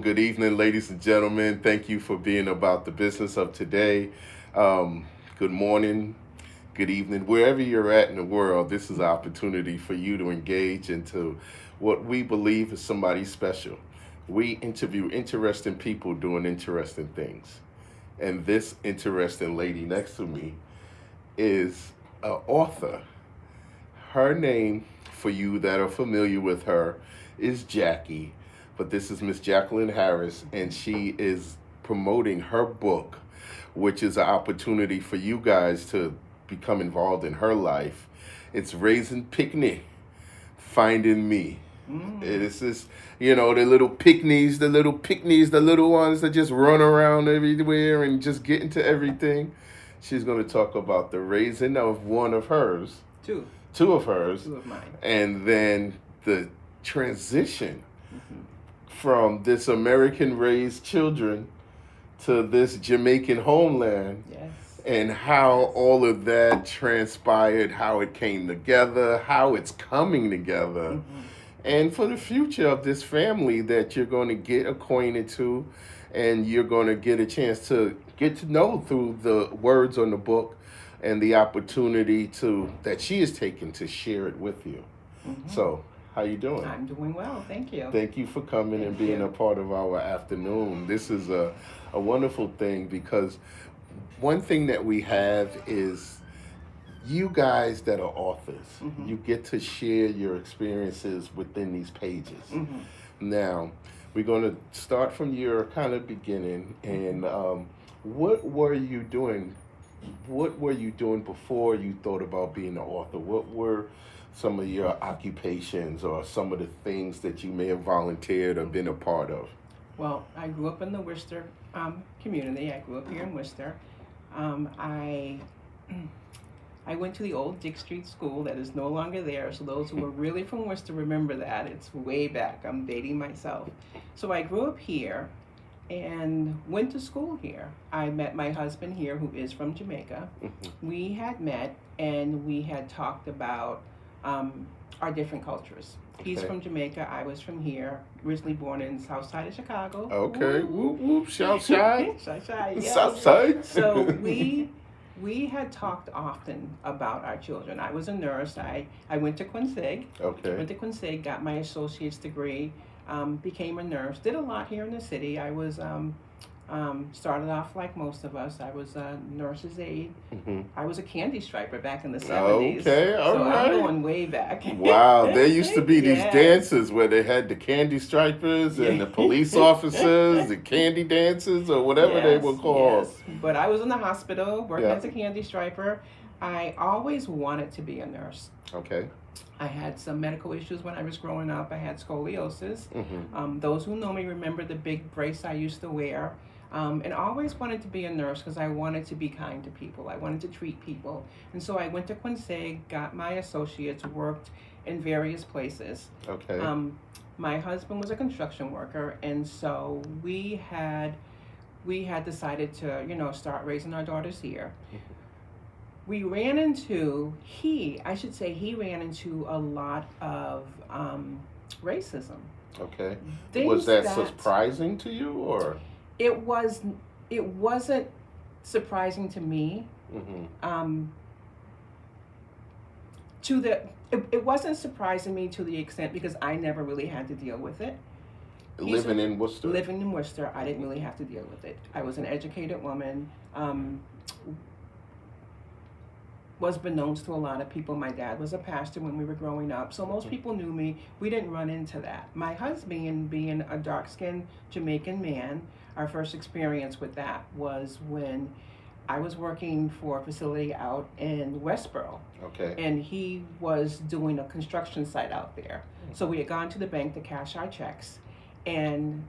good evening, ladies and gentlemen. Thank you for being about the business of today. Good morning, good evening, wherever you're at in the world. This is an opportunity for you to engage into what we believe is somebody special. We interview interesting people doing interesting things. And this interesting lady next to me is an author. Her name, for you that are familiar with her, is Jackie. But this is Miss Jacqueline Harris, and she is promoting her book, which is an opportunity for you guys to become involved in her life. It's Raising Pickney, Finding Me. It is this, the little Pickneys, the little ones that just run around everywhere and just get into everything. She's going to talk about the raising of one of hers, Two. two of hers, Two of mine. and then the transition from this American raised children to this Jamaican homeland, Yes. and how all of that transpired, how it came together, how it's coming together, and for the future of this family that you're going to get acquainted to, and you're going to get a chance to get to know through the words on the book and the opportunity to that she is taking to share it with you. So, how you doing? I'm doing well, thank you. Thank you for coming and being a part of our afternoon. This is a wonderful thing because one thing that we have is you guys that are authors. You get to share your experiences within these pages. Now, we're going to start from your kind of beginning. And what were you doing? What were you doing before you thought about being an author? What were some of your occupations or some of the things that you may have volunteered or been a part of? Well, I grew up in the Worcester community. I grew up here in Worcester. I went to the old Dick Street School that is no longer there. So those who are really from Worcester remember that. It's way back. I'm dating myself. So I grew up here and went to school here. I met my husband here, who is from Jamaica. We had met and we had talked about our different cultures. He's from Jamaica. I was from here. Originally born in South Side of Chicago. Okay, whoop whoop, South Side. South Side, yes. South Side. So we had talked often about our children. I was a nurse. I went to Quincy. Okay. Went to Quincy, got my associate's degree, became a nurse. Did a lot here in the city. I was started off like most of us. I was a nurse's aide. I was a candy striper back in the 70s. Okay, all right. I'm going way back. Wow, there used to be these Yes. dances where they had the candy stripers and the police officers, the candy dances, or whatever they were called. Yes. But I was in the hospital, working Yeah. as a candy striper. I always wanted to be a nurse. Okay. I had some medical issues when I was growing up. I had scoliosis. Those who know me remember the big brace I used to wear. And I always wanted to be a nurse because I wanted to be kind to people. I wanted to treat people. And so I went to Quincy, got my associates, worked in various places. Okay. My husband was a construction worker, and so we had decided to, start raising our daughters here. He ran into a lot of racism. Okay. Things Was that that- surprising to you, or? It wasn't surprising to me. It wasn't surprising me to the extent because I never really had to deal with it. Living in Worcester. Living in Worcester, I didn't really have to deal with it. I was an educated woman. Was beknownst to a lot of people. My dad was a pastor when we were growing up, so most people knew me. We didn't run into that. My husband, being a dark-skinned Jamaican man, our first experience with that was when I was working for a facility out in Westboro. Okay. And he was doing a construction site out there. So we had gone to the bank to cash our checks, and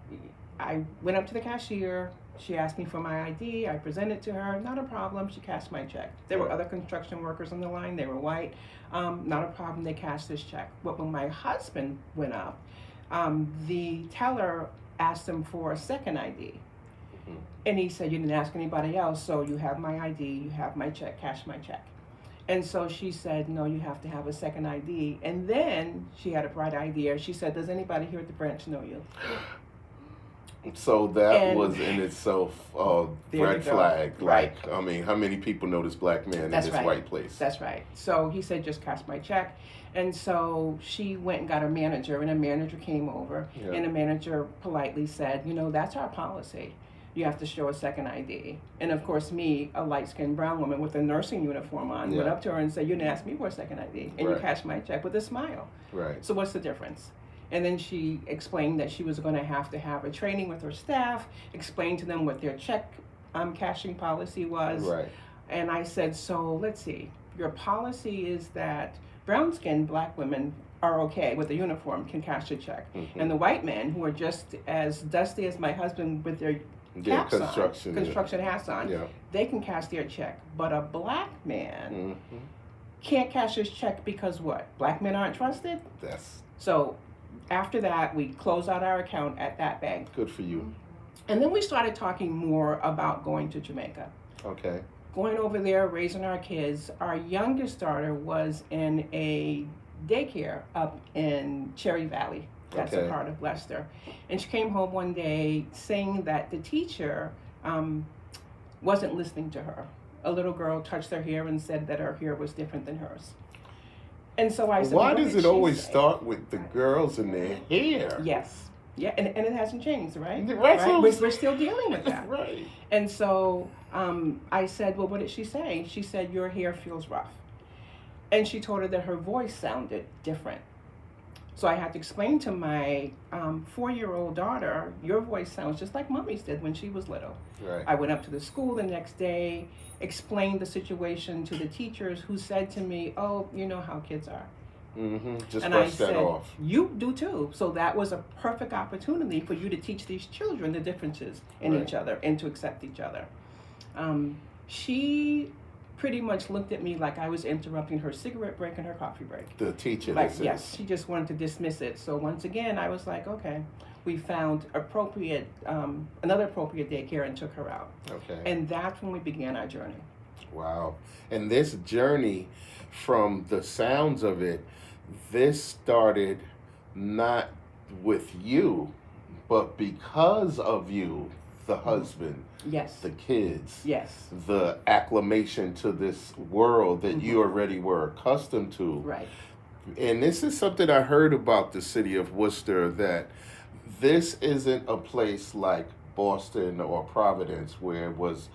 I went up to the cashier. She asked me for my ID. I presented to her. Not a problem. She cashed my check. There were other construction workers on the line. They were white. Not a problem. They cashed this check. But when my husband went up, the teller asked him for a second ID. And he said, "You didn't ask anybody else, so you have my ID, you have my check, cash my check." And so she said, "No, you have to have a second ID." And then she had a bright idea. She said, "Does anybody here at the branch know you?" So that And was in itself a there you red go. flag. Right. Like, I mean, how many people know this black man in That's this right. white place? That's right. So he said, just cash my check. And so she went and got a manager, and a manager came over, Yeah. and the manager politely said, you know, that's our policy. You have to show a second ID. And of course, me, a light-skinned brown woman with a nursing uniform on, went Yeah. up to her and said, you didn't ask me for a second ID, and you Right. cashed my check with a smile. Right. So what's the difference? And then she explained that she was going to have a training with her staff, explain to them what their check cashing policy was. Right. And I said, so let's see, your policy is that brown-skinned black women are okay with a uniform, can cash a check. Mhm. And the white men, who are just as dusty as my husband with their Yeah, caps construction. on, construction hats on, Yeah. they can cash their check. But a black man Mhm. can't cash his check because what? Black men aren't trusted? That's So after that, we closed out our account at that bank. good for you. And then we started talking more about going to Jamaica. Okay. Going over there, raising our kids. Our youngest daughter was in a daycare up in Cherry Valley. That's Okay. a part of Worcester. And she came home one day saying that the teacher wasn't listening to her. A little girl touched her hair and said that her hair was different than hers. And so I said, Why "What does did it she always say?" start with the girls and their hair? Yes. Yeah, and it hasn't changed, right? Right. So- We're still dealing with that. Right. And so I said, well, what did she say? She said, your hair feels rough. And she told her that her voice sounded different. So I had to explain to my 4-year-old daughter, your voice sounds just like Mommy's did when she was little. Right. I went up to the school the next day, explained the situation to the teachers, who said to me, oh, you know how kids are. Mm-hmm. Just And I brush that said, off. you do too. So that was a perfect opportunity for you to teach these children the differences in Right. each other and to accept each other. She pretty much looked at me like I was interrupting her cigarette break and her coffee break. The teacher. Like, that yes, says- she just wanted to dismiss it. So once again, I was like, okay, we found another appropriate daycare and took her out. Okay. And that's when we began our journey. Wow. And this journey, from the sounds of it, this started not with you, but because of you, the husband, Yes. the kids, Yes. the acclimation to this world that you already were accustomed to. Right. And this is something I heard about the city of Worcester, that this isn't a place like Boston or Providence where it was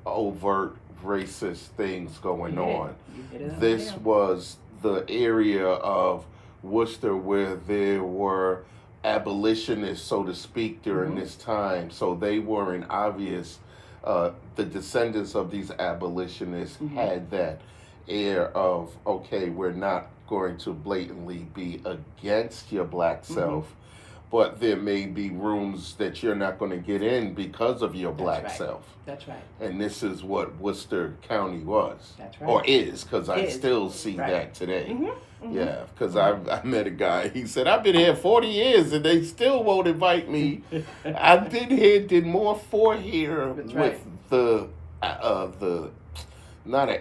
overt racist things going on. You hit it on the This nail. was the area of Worcester where there were abolitionists, so to speak, during this time. So they were in obvious, the descendants of these abolitionists had that air of, okay, we're not going to blatantly be against your black self, but there may be rooms that you're not going to get in because of your black right. self. That's right. And this is what Worcester County was. That's right. Or is, because I Is. still see Right. that today. Mm-hmm. Yeah, because I met a guy, he said, I've been here 40 years and they still won't invite me. I've been here, did more for here That's with right. the not an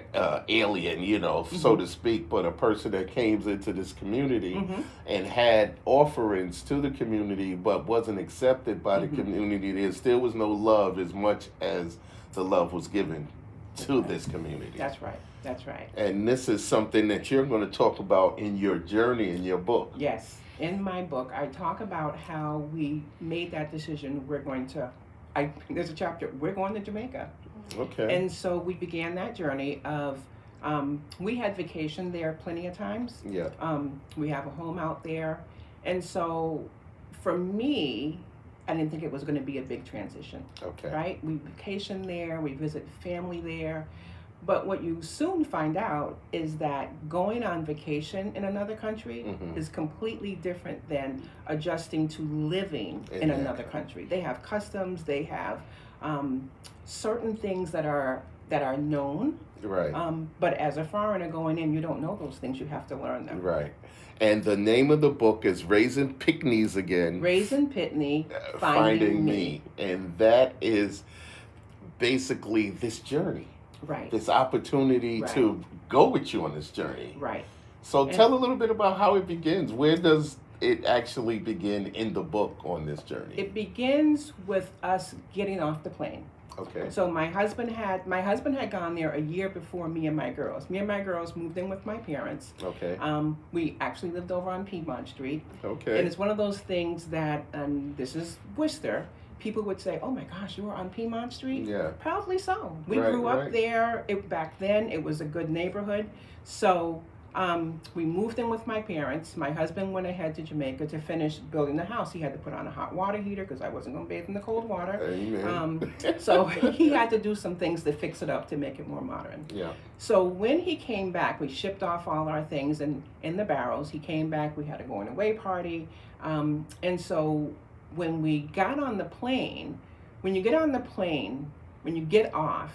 alien, you know, so to speak, but a person that came into this community and had offerings to the community, but wasn't accepted by the community. There still was no love as much as the love was given to this community. That's right. That's right. And this is something that you're going to talk about in your journey, in your book. Yes. In my book, I talk about how we made that decision. There's a chapter, we're going to Jamaica. Okay. And so we began that journey of, we had vacation there plenty of times. Yeah. We have a home out there. And so for me, I didn't think it was going to be a big transition. Okay. Right? We vacation there, we visit family there. But what you soon find out is that going on vacation in another country is completely different than adjusting to living in that another country. They have customs, they have certain things that are known. Right. But as a foreigner going in, you don't know those things. You have to learn them. Right. And the name of the book is Raising Pickneys Again. Raising Pickney, Finding Me. And that is basically this journey. Right. This opportunity to go with you on this journey. Right. So tell a little bit about how it begins. Where does it actually begin in the book on this journey? It begins with us getting off the plane. Okay. So my husband had gone there a year before me and my girls. Me and my girls moved in with my parents. Okay. We actually lived over on Piedmont Street. Okay. And it's one of those things that, and this is Worcester, people would say, "Oh my gosh, you were on Piedmont Street?" Yeah. Probably so. We Right, grew up right. there. Back then, it was a good neighborhood. So we moved in with my parents. My husband went ahead to Jamaica to finish building the house. He had to put on a hot water heater because I wasn't going to bathe in the cold water. Amen. So he had to do some things to fix it up to make it more modern. Yeah. So when he came back, we shipped off all our things in the barrels. He came back. We had a going away party. And so when we got on the plane, when you get on the plane, when you get off,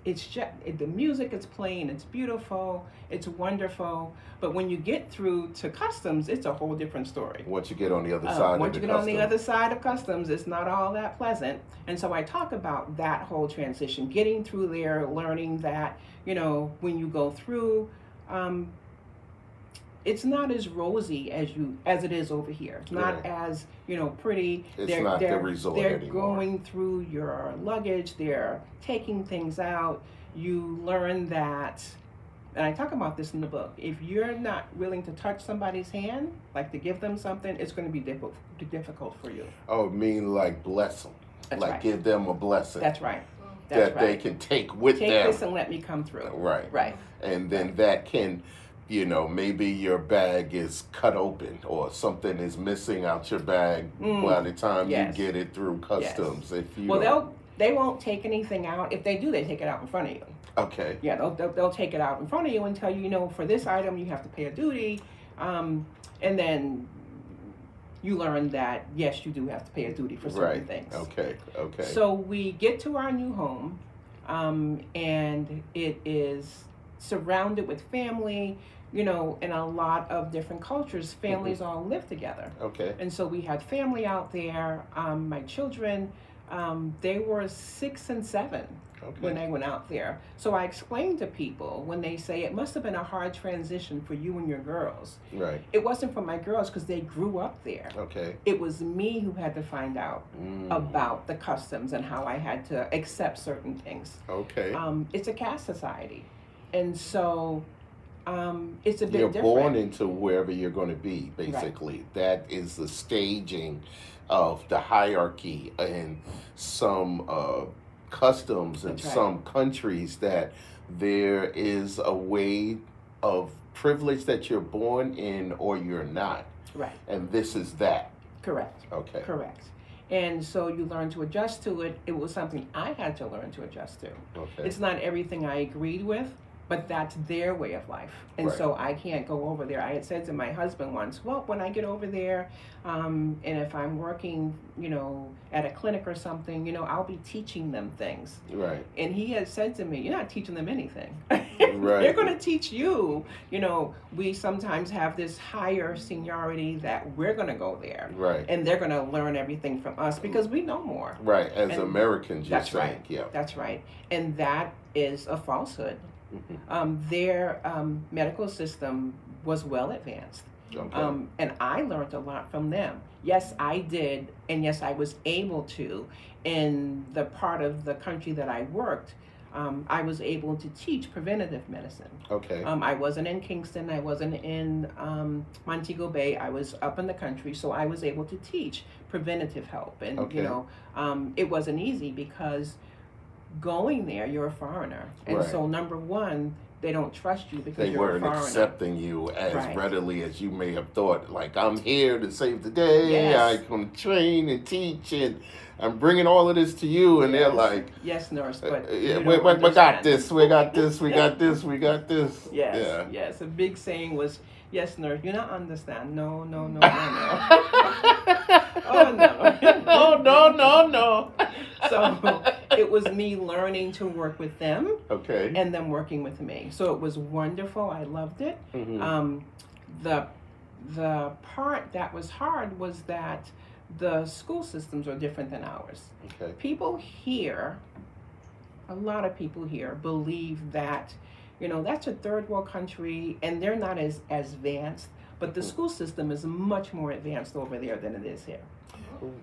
it's just the music is playing. It's beautiful. It's wonderful. But when you get through to customs, it's a whole different story. Once you get on the other side Once of you the get on the custom. other side of customs, it's not all that pleasant. And so I talk about that whole transition, getting through there, learning that, when you go through, it's not as rosy as it is over here. It's not Right. as pretty. It's not the resort They're anymore. going through your luggage. They're taking things out. You learn that, and I talk about this in the book. If you're not willing to touch somebody's hand, like to give them something, it's going to be difficult for you. Oh, mean like bless them. That's like right. give them a blessing. That's right. that they can take with Take them. this and let me come through. Right. Right. And then that can, maybe your bag is cut open or something is missing out your bag by the time Yes. you get it through customs. Yes. If you Well, they won't take anything out. If they do, they take it out in front of you. Okay. Yeah, they'll take it out in front of you and tell you, for this item you have to pay a duty, and then you learn that yes, you do have to pay a duty for certain things. Okay. So we get to our new home, and it is surrounded with family, in a lot of different cultures. Families all live together. Okay. And so we had family out there. My children, they were 6 and 7 when I went out there. So I explained to people when they say it must have been a hard transition for you and your girls. Right. It wasn't for my girls because they grew up there. Okay. It was me who had to find out about the customs and how I had to accept certain things. Okay. It's a caste society. And so it's a bit You're different. born into wherever you're going to be, basically. Right. That is the staging of the hierarchy and some customs in some countries, that there is a way of privilege that you're born in or you're not. Right. And this is that. Correct. Okay. Correct. And so you learn to adjust to it. It was something I had to learn to adjust to. Okay. It's not everything I agreed with, but that's their way of life. And so I can't go over there. I had said to my husband once, well, when I get over there, and if I'm working, at a clinic or something, I'll be teaching them things. Right. And he had said to me, you're not teaching them anything. Right. They're going to teach you. We sometimes have this higher seniority that we're going to go there. Right. And they're going to learn everything from us because we know more. Right. As Americans, you're that's saying. Right. Yeah. That's right. And that is a falsehood. Their medical system was well advanced. Okay. And I learned a lot from them. Yes, I did. And yes, I was able to. In the part of the country that I worked, I was able to teach preventative medicine. Okay. I wasn't in Kingston. I wasn't in Montego Bay. I was up in the country. So I was able to teach preventative help. And, it wasn't easy because going there, you're a foreigner. And so number one, they don't trust you because you're a foreigner. They weren't accepting you as Right. readily as you may have thought. Like, I'm here to save the day. Yes. I can train and teach, and I'm bringing all of this to you. And they're like, yes, nurse, but yeah, you we don't got understand. this. We got this. We got this. We got this. Yes, Yeah. yes. A big saying was, yes, nurse, you don't understand. No. Oh, no. Oh, no. So it was me learning to work with them Okay. and them working with me. So it was wonderful. I loved it. Mm-hmm. The part that was hard was that the school systems are different than ours. Okay. People here, a lot of people here believe that, that's a third world country and they're not as advanced. But the school system is much more advanced over there than it is here.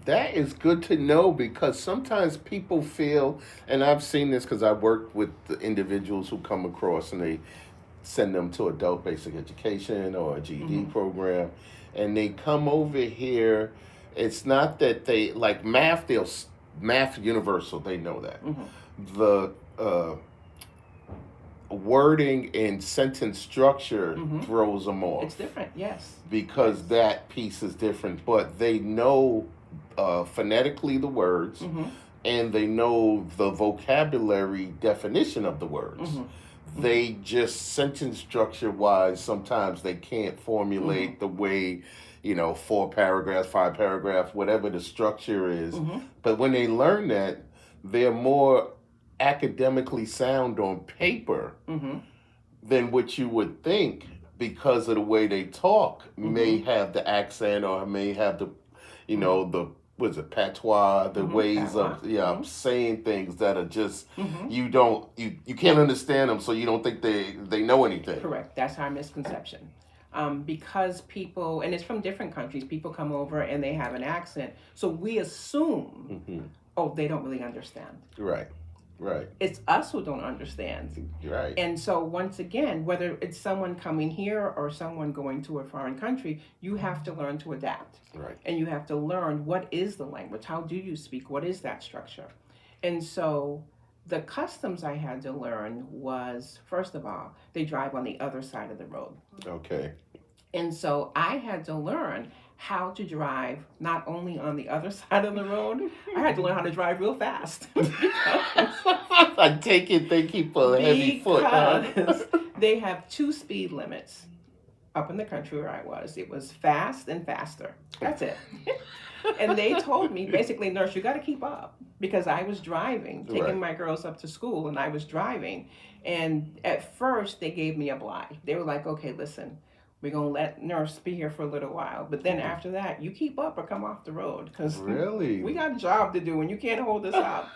That is good to know because sometimes people feel, and I've seen this because I worked with the individuals who come across and they send them to adult basic education or a GED program, and they come over here. It's not that they like math; math universal. They know that the wording and sentence structure throws them off. It's different, yes. Because that piece is different, but they know phonetically the words and they know the vocabulary definition of the words. They just sentence structure wise, sometimes they can't formulate the way, 4 paragraphs, 5 paragraphs, whatever the structure is. But when they learn that, they're more academically sound on paper than what you would think because of the way they talk. May have the accent or may have the the was it patois, the ways of saying things that are just you can't understand them, so you don't think they know anything. Correct. That's our misconception. Because people, and it's from different countries, people come over and they have an accent, so we assume, oh, they don't really understand. Right. It's us who don't understand. Right. And so once again, whether it's someone coming here or someone going to a foreign country, you have to learn to adapt. Right. And you have to learn what is the language, how do you speak, what is that structure. And so the customs I had to learn was, first of all, they drive on the other side of the road. Okay. And so I had to learn how to drive not only on the other side of the road, I had to learn how to drive real fast. I take it they keep a heavy foot. Because they have 2 speed limits up in the country where I was. It was fast and faster. That's it. And they told me, basically, nurse, you got to keep up. Because I was driving, taking my girls up to school, and I was driving. And at first, they gave me a bly. They were like, okay, listen, we're going to let nurse be here for a little while. But then after that, you keep up or come off the road. Because really? We got a job to do, and you can't hold us up.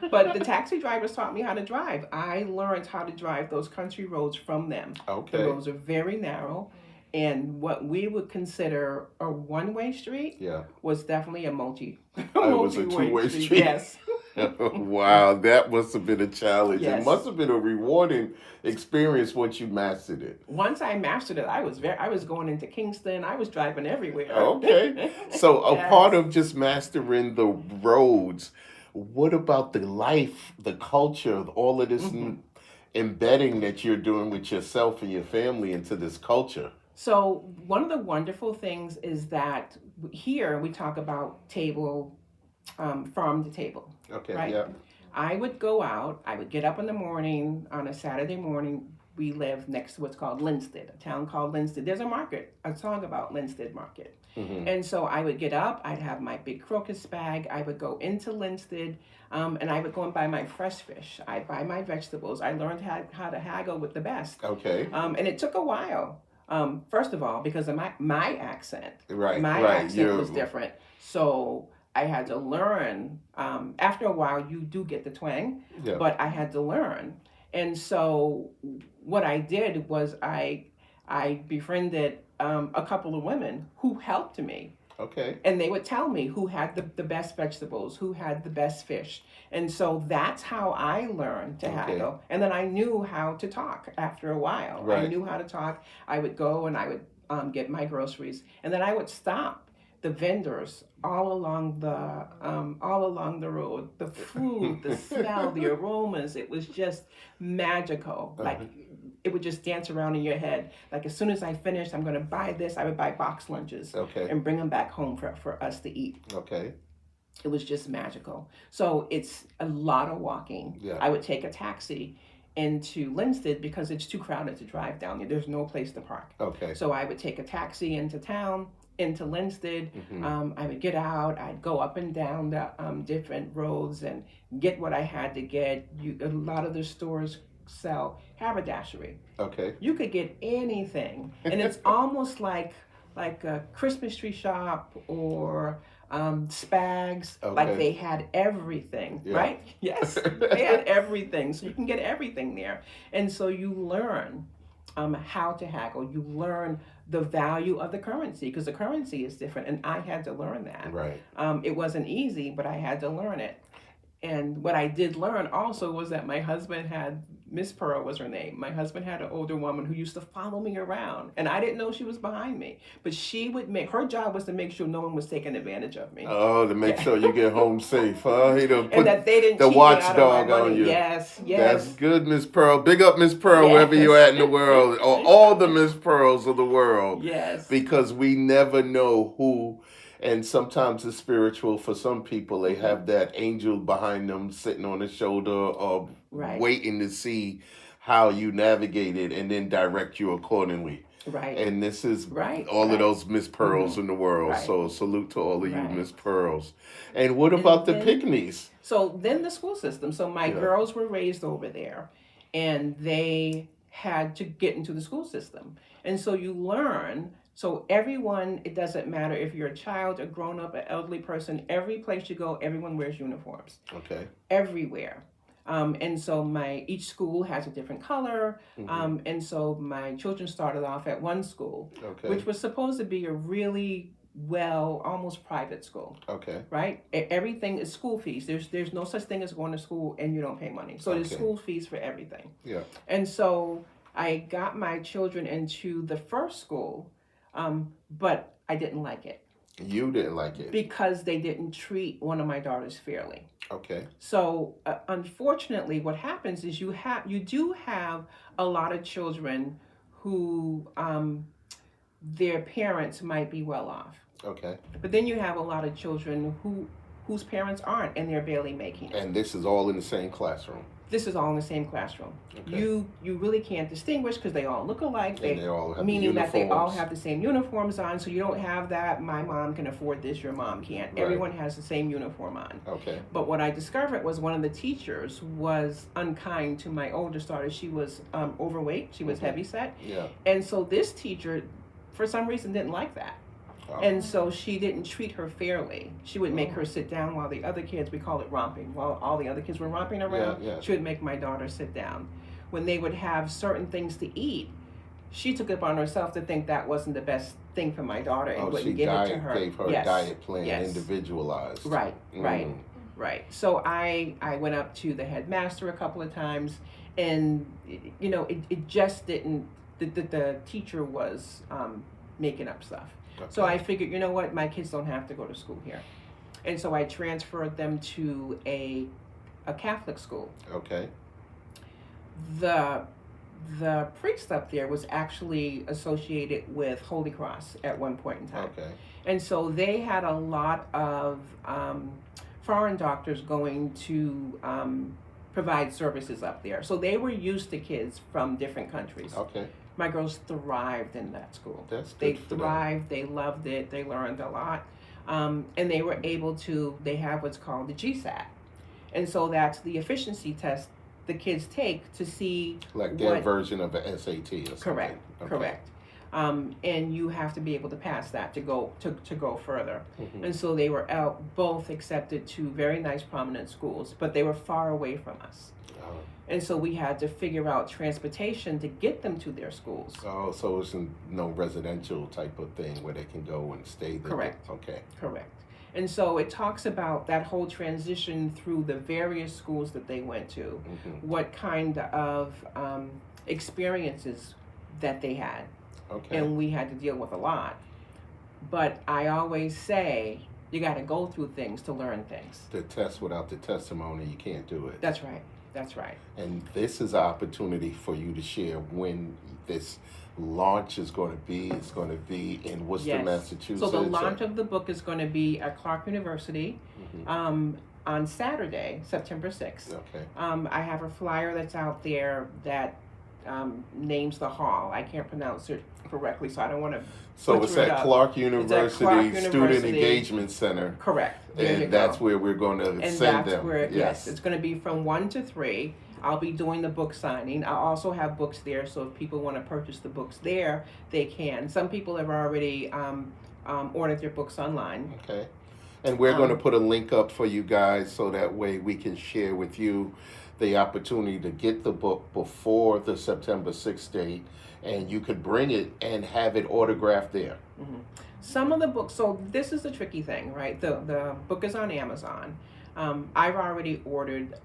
But the taxi drivers taught me how to drive. I learned how to drive those country roads from them. Okay. The roads are very narrow. And what we would consider a one-way street was definitely a it was a two-way street. Yes. Wow, that must have been a challenge. Yes. It must have been a rewarding experience once you mastered it. Once I mastered it, I was going into Kingston. I was driving everywhere. Okay. So a part of just mastering the roads, what about the life, the culture, all of this embedding that you're doing with yourself and your family into this culture? So one of the wonderful things is that here we talk about farm to table. Okay, right? yeah. I would go out, I would get up in the morning, on a Saturday morning. We live next to what's called Linstead, a town called Linstead. There's a song about Linstead Market. And so I would get up, I'd have my big crocus bag, I would go into Linstead, and I would go and buy my fresh fish. I'd buy my vegetables. I learned how to haggle with the best. Okay. And it took a while. First of all, because of my accent. Right. My accent was different. So I had to learn. After a while, you do get the twang, but I had to learn. And so what I did was I befriended a couple of women who helped me. Okay. And they would tell me who had the best vegetables, who had the best fish. And so that's how I learned to haggle. And then I knew how to talk after a while. Right. I knew how to talk. I would go and I would get my groceries. And then I would stop the vendors all along the road. The food, the smell, the aromas, it was just magical. Like it would just dance around in your head. Like as soon as I finished, I'm going to buy this. I would buy box lunches and bring them back home for us to eat. Okay. It was just magical. So it's a lot of walking. Yeah. I would take a taxi into Linstead because it's too crowded to drive down there. There's no place to park. Okay. So I would take a taxi into town, into Linstead. I would get out. I'd go up and down the different roads and get what I had to get. A lot of the stores sell haberdashery. Okay. You could get anything, and it's almost like a Christmas tree shop or Spags. Like they had everything, right? Yes, they had everything. So you can get everything there, and so you learn how to haggle. You learn the value of the currency, because the currency is different, and I had to learn that. Right. It wasn't easy, but I had to learn it. And what I did learn also was that my husband had, Miss Pearl was her name. My husband had an older woman who used to follow me around, and I didn't know she was behind me. But she would make, her job was to make sure no one was taking advantage of me. Oh, to make sure you get home safe, huh? He done And put that they didn't the cheat me out of my watchdog on money. you. Yes, That's yes, good, Miss Pearl. Big up Miss Pearl wherever you're yes, at in the world, or all the Miss Pearls of the world, yes. because we never know who. And sometimes it's spiritual. For some people, they have that angel behind them sitting on the shoulder or Right, waiting to see how you navigate it and then direct you accordingly. right, And this is right, all of right. those Miss Pearls Mm-hmm. in the world. Right, So salute to all of you right. Miss Pearls. And what And about the then, Pickneys? so then the school system. So my Yeah. girls were raised over there, and they had to get into the school system. And so you learn. So everyone, it doesn't matter if you're a child, a grown up, an elderly person, every place you go, everyone wears uniforms. Okay. Everywhere. And so each school has a different color. Mm-hmm. And so my children started off at one school, Okay. which was supposed to be a really almost private school, Okay. right? Everything is school fees. There's no such thing as going to school and you don't pay money. So there's Okay. school fees for everything. Yeah. And so I got my children into the first school, but I didn't like it You didn't like it. because they didn't treat one of my daughters fairly. Okay. So unfortunately, what happens is you do have a lot of children who their parents might be well off, Okay. but then you have a lot of children whose parents aren't, and they're barely making it. And this is all in the same classroom. This is all in the same classroom. Okay. You really can't distinguish because they all look alike. And they all have Meaning the that they all uniforms. have the same uniforms on, so you don't have that my mom can afford this, your mom can't. Right. Everyone has the same uniform on. Okay. But what I discovered was one of the teachers was unkind to my oldest daughter. She was overweight, she was Mhm. heavyset, Yeah. and so this teacher, for some reason, didn't like that. Oh. And so she didn't treat her fairly. She would make her sit down while the other kids, we call it romping, while all the other kids were romping around, Yeah, yeah. she would make my daughter sit down. When they would have certain things to eat, she took it upon herself to think that wasn't the best thing for my daughter and Oh, wouldn't she give it to her. gave her Yes. a diet plan, Yes. individualized. Right, right, Mm. right. So I went up to the headmaster a couple of times, and it just didn't. The teacher was making up stuff. So Okay. I figured, you know what, my kids don't have to go to school here, and so I transferred them to a Catholic school. Okay. The priest up there was actually associated with Holy Cross at one point in time. Okay. And so they had a lot of foreign doctors going to provide services up there. So they were used to kids from different countries. Okay. My girls thrived in that school. That's They good for them. thrived, they loved it, they learned a lot. And they were able to, they have what's called the GSAT. And so that's the efficiency test the kids take to see Like their what, version of an SAT or something. correct, Okay. correct. And you have to be able to pass that to go further. Mhm. And so they were out both accepted to very nice prominent schools, but they were far away from us. Oh. And so we had to figure out transportation to get them to their schools. Oh, so it's no residential type of thing where they can go and stay there. Correct. Okay. Correct. And so it talks about that whole transition through the various schools that they went to, Mhm. what kind of experiences that they had. Okay. And we had to deal with a lot. But I always say, you got to go through things to learn things. The test without the testimony, you can't do it. That's right. That's right. And this is an opportunity for you to share when this launch is going to be. It's going to be in Worcester, Yes. Massachusetts. So the launch of the book is going to be at Clark University Mhm. on Saturday, September 6th. Okay. I have a flyer that's out there that names the hall. I can't pronounce it correctly, so I don't want to. So it's at Clark University Student University. Engagement Center. Correct. There you And that's go. where we're going to And send that's them. where, yes, it's going to be from 1 to 3. I'll be doing the book signing. I'll also have books there, so if people want to purchase the books there, they can. Some people have already ordered their books online. Okay. And we're going to Um, put a link up for you guys so that way we can share with you the opportunity to get the book before the September 6th date, and you could bring it and have it autographed there. mhm. Some of the books, so this is the tricky thing, right? The book is on Amazon. I've already ordered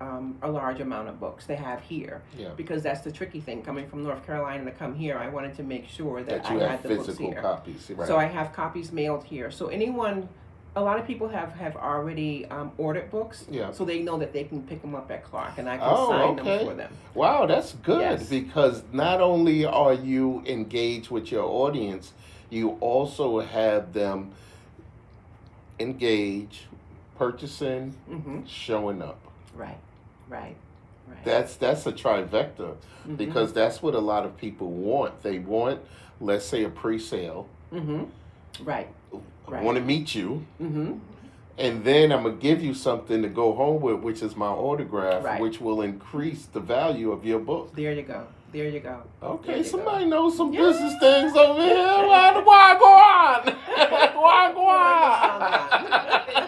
a large amount of books they have here Yeah. because that's the tricky thing. Coming from North Carolina to come here, I wanted to make sure that That I you had have the books physical here. copies, right? So I have copies mailed here. So anyone, a lot of people have already ordered books, Yeah. so they know that they can pick them up at Clark and I can Oh, sign them okay. for them. Wow, that's good Yes. because not only are you engaged with your audience, you also have them engaged, purchasing, Mm-hmm. showing up. Right, right, right. That's a trifecta Mm-hmm. because that's what a lot of people want. They want, let's say, a pre-sale. Mm-hmm. Right, I right. want to meet you, Mm-hmm. and then I'm gonna give you something to go home with, which is my autograph, Right. which will increase the value of your book. There you go. There you go. There Okay, you somebody go. knows some Yeah. business things over here. Why go on? Why go on?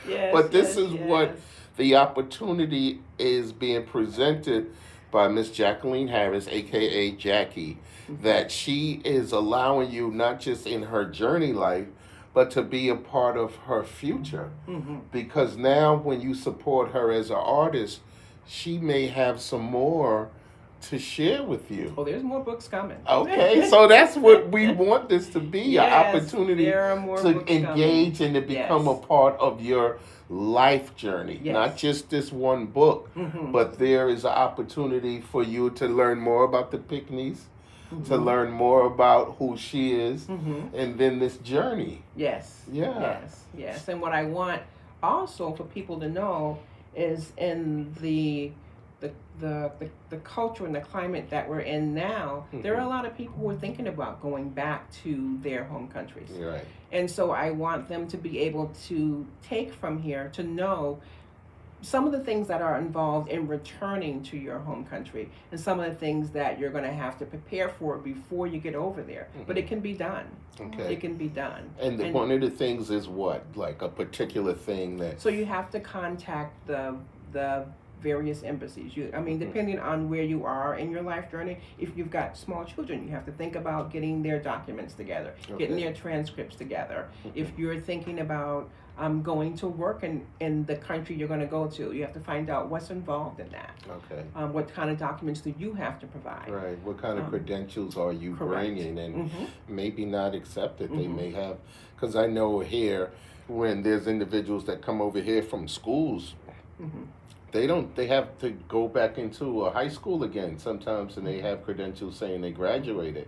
Yes, But this yes, is what yes. the opportunity is being presented by Miss Jacqueline Harris, aka Jackie, that she is allowing you not just in her journey life, but to be a part of her future. Mm-hmm. Because now, when you support her as an artist, she may have some more to share with you. Oh, there's more books coming. Okay, so that's what we want this to be, Yes, an opportunity there are more to books engage and to become Yes. a part of your life journey. Yes. Not just this one book, Mm-hmm. but there is an opportunity for you to learn more about the Pickneys, to Mm-hmm. learn more about who she is, Mm-hmm. and then this journey. Yes. Yeah. Yes. Yes. And what I want also for people to know is in the culture and the climate that we're in now, there are a lot of people who are thinking about going back to their home countries. You're right. And so I want them to be able to take from here to know some of the things that are involved in returning to your home country and some of the things that you're going to have to prepare for before you get over there. But it can be done. Okay. It can be done. And one of the things is what? Like a particular thing that. So you have to contact the various embassies. Depending on where you are in your life journey, if you've got small children, you have to think about getting their documents together, getting their transcripts together. If you're thinking about going to work in the country you're going to go to, you have to find out what's involved in that. Okay. What kind of documents do you have to provide? Right. What kind of credentials are you Correct. bringing, and Mhm. maybe not accepted? They Mhm. may have, because I know here when there's individuals that come over here from schools, Mhm. they have to go back into a high school again sometimes, and they have credentials saying they graduated,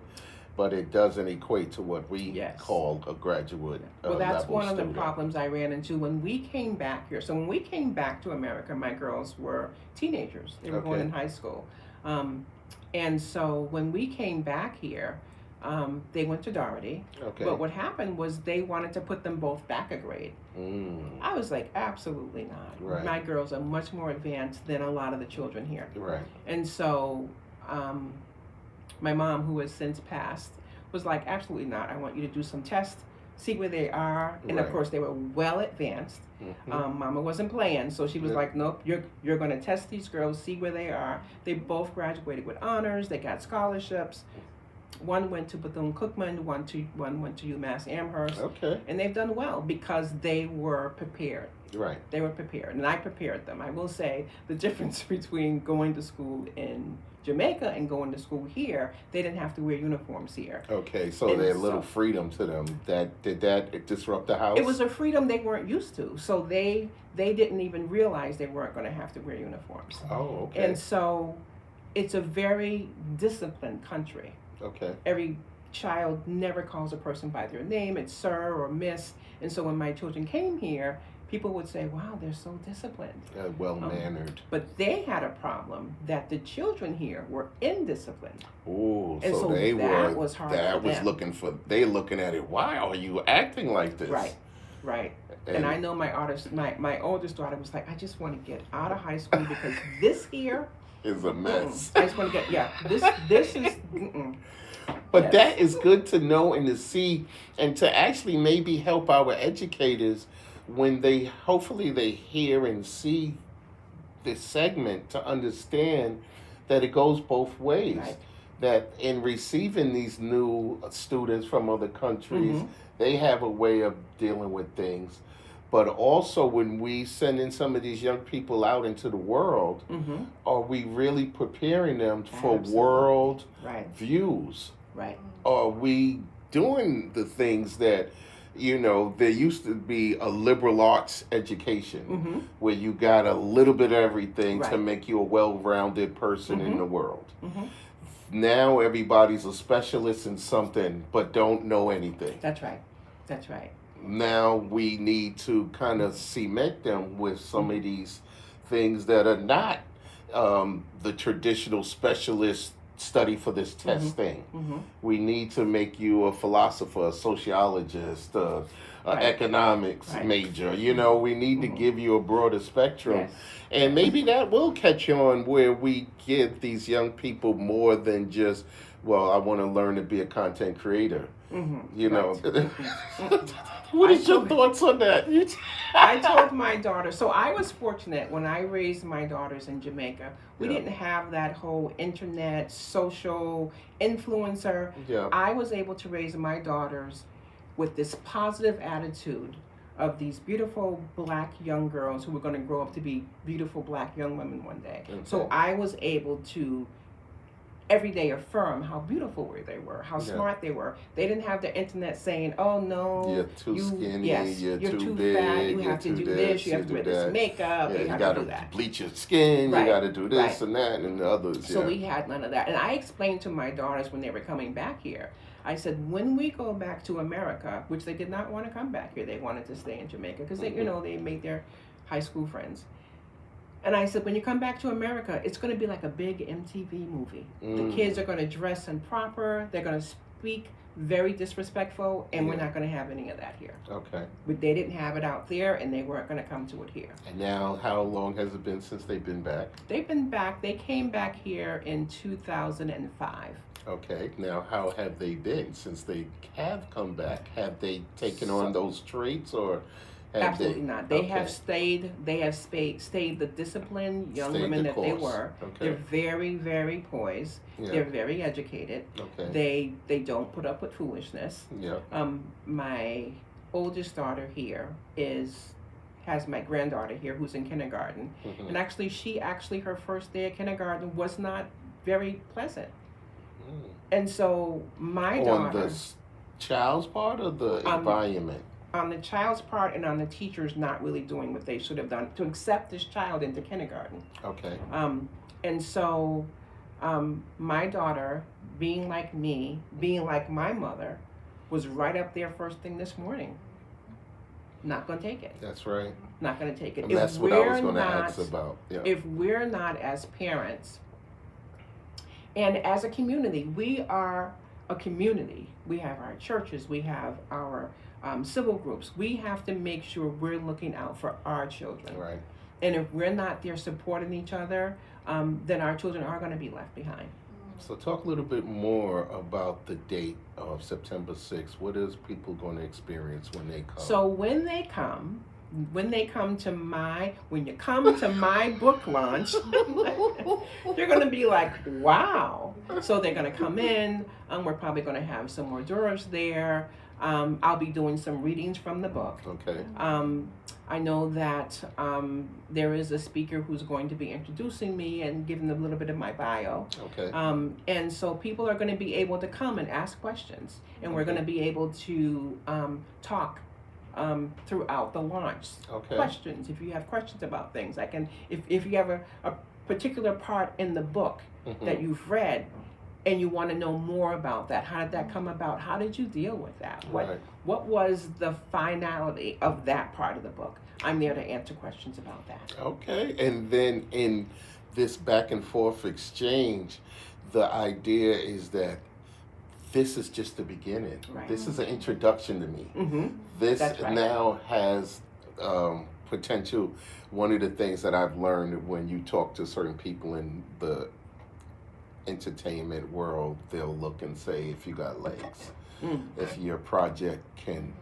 but it doesn't equate to what we Yes. call a graduate Well, that's level one of the student. problems I ran into when we came back here. So when we came back to America, my girls were teenagers. They were going Okay. in high school. And so when we came back here, they went to Doherty. Okay. But what happened was they wanted to put them both back a grade. Mm, I was like, absolutely not. Right. My girls are much more advanced than a lot of the children here. right. And so my mom, who has since passed, was like, absolutely not. I want you to do some tests, see where they are. And of Right. course, they were well advanced. Mhm. Mama wasn't playing, so she was Yeah. like, nope, you're going to test these girls, see where they are. They both graduated with honors. They got scholarships. One went to Bethune-Cookman, one went to UMass Amherst. Okay. And they've done well because they were prepared. Right. They were prepared, and I prepared them. I will say the difference between going to school in Jamaica and going to school here, they didn't have to wear uniforms here. Okay, so And there's a little so- freedom to them. Did that disrupt the house? It was a freedom they weren't used to, so they didn't even realize they weren't going to have to wear uniforms. Oh, okay. And so it's a very disciplined country. Okay. Every child never calls a person by their name. It's sir or miss. And so when my children came here, people would say, wow, they're so disciplined. Well mannered. But they had a problem that the children here were indisciplined. Oh, And so so they that were. was hard That for was them. looking at it. Why are you acting like this? Right, right. And I know my oldest daughter was like, I just want to get out of high school because this here is a mess. I just want to get, this is, But Yes. that is good to know and to see, and to actually maybe help our educators when they hopefully they hear and see this segment to understand that it goes both ways. Right. That in receiving these new students from other countries, Mm-hmm. they have a way of dealing with things. But also, when we send in some of these young people out into the world, Mm-hmm. are we really preparing them for Absolutely. world Right. views? Right. Are we doing the things that, there used to be a liberal arts education Mm-hmm. where you got a little bit of everything to Right. make you a well-rounded person in Mm-hmm. the world. Mm-hmm. Now everybody's a specialist in something but don't know anything. That's right. That's right. Now we need to kind of cement them with some Mm-hmm. of these things that are not the traditional specialist study for this Mm-hmm. test thing. Mm-hmm. We need to make you a philosopher, a sociologist, Right. economics Right. major. We need to Mm-hmm. give you a broader spectrum. Yes. And Yes. maybe that will catch on where we give these young people more than just, well, I want to learn to be a content creator. Mm-hmm. You know. Right. Mm-hmm. Mm-hmm. What I is your told thoughts on that? I told my daughter, so I was fortunate when I raised my daughters in Jamaica. We Yeah. didn't have that whole internet, social influencer. Yeah. I was able to raise my daughters with this positive attitude of these beautiful black young girls who were going to grow up to be beautiful black young women one day. Okay. So I was able to every day affirm how beautiful they were, how Yeah. smart they were. They didn't have the internet saying, "Oh no, You're too skinny, yes, you're too too big, fat, you you're have to too do this, this, you you have to do wear this that. makeup, Yeah, you you have got to to do that." bleach your skin, Right. you got to do this Right. and that and the others. So Yeah. we had none of that. And I explained to my daughters when they were coming back here, I said, when we go back to America, which they did not want to come back here, they wanted to stay in Jamaica because they, they made their high school friends. And I said, when you come back to America, it's going to be like a big MTV movie. The kids are going to dress improper. They're going to speak very disrespectful, and we're Yeah. not going to have any of that here. Okay. But they didn't have it out there, and they weren't going to come to it here. And now, how long has it been since they've been back? They've been back. They came back here in 2005. Okay. Now, how have they been since they have come back? Have they taken on those traits, or have Absolutely they? not. They Okay. have stayed. They have stayed the disciplined young Stayed women the that they course. were. Okay. They're very, very poised. Yeah. They're very educated. Okay. They don't put up with foolishness. Yeah. My oldest daughter here has my granddaughter here who's in kindergarten, Mhm. and actually her first day of kindergarten was not very pleasant. Mm. And so my On daughter, the child's part or the environment? on the child's part and on the teachers not really doing what they should have done to accept this child into kindergarten. Okay. And so my daughter, being like me, being like my mother, was right up there first thing this morning. Not going to take it. That's right. Not going to take it. And that's what I was going to ask about. Yeah. If we're not as parents and as a community, we are a community. We have our churches, we have our civil groups. We have to make sure we're looking out for our children. Right. And if we're not there supporting each other, then our children are going to be left behind. So talk a little bit more about the date of September 6th. What is people going to experience when they come? So when you come to my book launch, you're going to be like, wow. So they're going to come in. We're probably going to have some hors d'oeuvres there. I'll be doing some readings from the book. Okay. I know that there is a speaker who's going to be introducing me and giving them a little bit of my bio. Okay. And so people are going to be able to come and ask questions, and we're going to be able to talk throughout the launch. Okay. Questions. If you have questions about things, if you have a particular part in the book that you've read, and you want to know more about that. How did that come about? How did you deal with that? Right. What was the finality of that part of the book? I'm there to answer questions about that. Okay. And then in this back and forth exchange, the idea is that this is just the beginning. Right. This is an introduction to me. Mm-hmm. This That's right. now has potential. One of the things that I've learned when you talk to certain people in the entertainment world, they'll look and say if you got legs, Mm. if your project can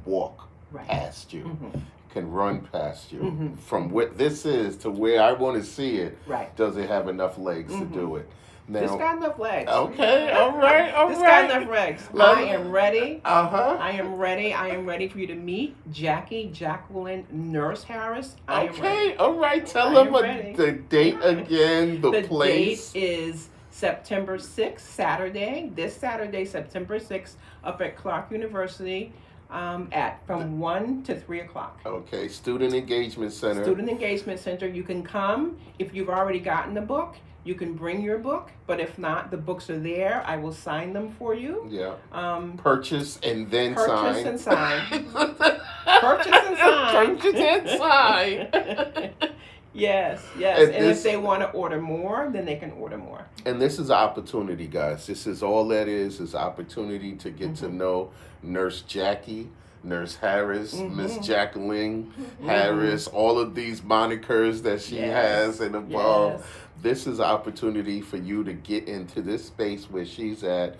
walk Right. past you, Mm-hmm. can run past you. Mm-hmm. From what this is to where I want to see it, Right. does it have enough legs to do it? This Now, got enough legs. okay, all right, all This right. got enough legs. Let- I am ready. Uh-huh. I am ready. I am ready for you to meet Jacqueline Nurse Harris. I am ready. Okay, all right. Tell I them am ready. the date again, the place. Date is September 6th, Saturday. This Saturday, September 6th, up at Clark University from 1 to 3 o'clock. Okay, Student Engagement Center. Student Engagement Center. You can come if you've already gotten the book. You can bring your book, but if not, the books are there. I will sign them for you. Yeah. Purchase and then Purchase sign. and sign. Purchase and sign. Purchase and sign. Yes, yes. And And this- if they want to order more, then they can order more. And this is opportunity, guys. This is all that is opportunity to get to know Nurse Jackie, Nurse Harris, Miss Jacqueline Harris, all of these monikers that she has and above. Yes. This is an opportunity for you to get into this space where she's at.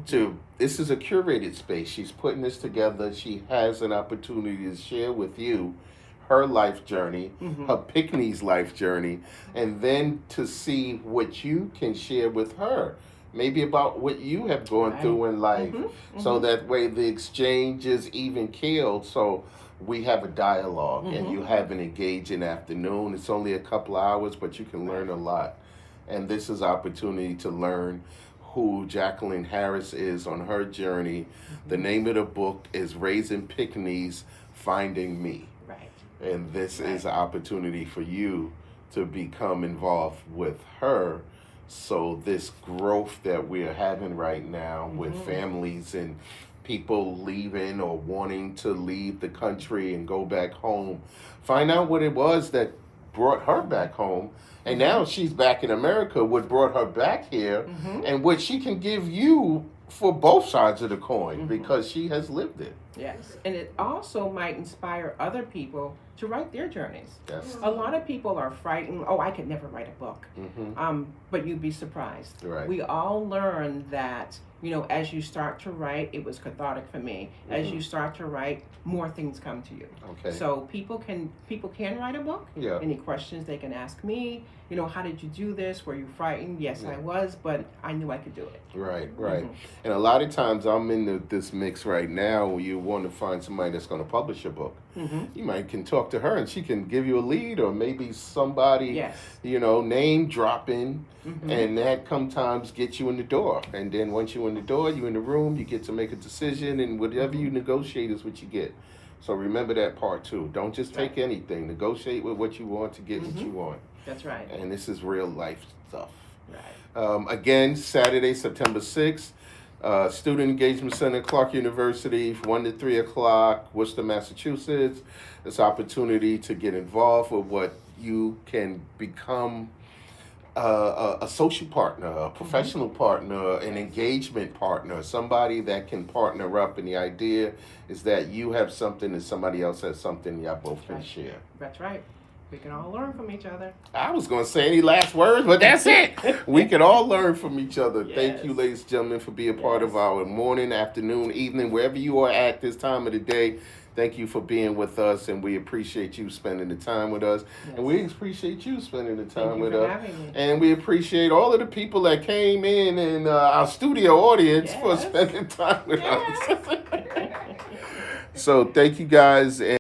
This is a curated space. She's putting this together. She has an opportunity to share with you her life journey, her Pickney's life journey, and then to see what you can share with her. Maybe about what you have gone through in life. So that way the exchange is even keeled. So we have a dialogue and you have an engaging afternoon. It's only a couple of hours, but you can learn a lot. And this is opportunity to learn who Jacqueline Harris is on her journey. The name of the book is Raising Pickneys, Finding Me. Right. And this is an opportunity for you to become involved with her. So this growth that we're having right now with families and people leaving or wanting to leave the country and go back home, find out what it was that brought her back home. And now she's back in America, what brought her back here, and what she can give you for both sides of the coin because she has lived it. Yes. And it also might inspire other people to write their journeys. Yes. A lot of people are frightened. Oh, I could never write a book. But you'd be surprised. Right. We all learn that, as you start to write, it was cathartic for me. As you start to write, more things come to you. Okay. So people can write a book. Yeah. Any questions they can ask me. How did you do this? Were you frightened? Yes, I was, but I knew I could do it. Right, right. And a lot of times I'm in this mix right now where you want to find somebody that's going to publish a book. You might can talk to her and she can give you a lead, or maybe somebody, name dropping, and that sometimes gets you in the door. And then once you're in the door, you're in the room, you get to make a decision, and whatever you negotiate is what you get. So remember that part too. Don't just take anything. Negotiate with what you want to get what you want. That's right. And this is real life stuff. Right. Again, Saturday, September 6th, Student Engagement Center, Clark University, 1 to 3 o'clock, Worcester, Massachusetts. It's opportunity to get involved with what you can become a social partner, a professional partner, an engagement partner, somebody that can partner up. And the idea is that you have something and somebody else has something y'all both can share. That's right. We can all learn from each other. I was going to say any last words, but that's it. We can all learn from each other. Thank you, Yes. ladies and gentlemen, for being part of our morning, afternoon, evening, wherever you are at this time of the day. Thank you for being with us, and we appreciate you spending the time with us. And we appreciate you spending the time with us. Having me. And we appreciate all of the people that came in and our studio audience for Yes. spending time with us. So thank you guys.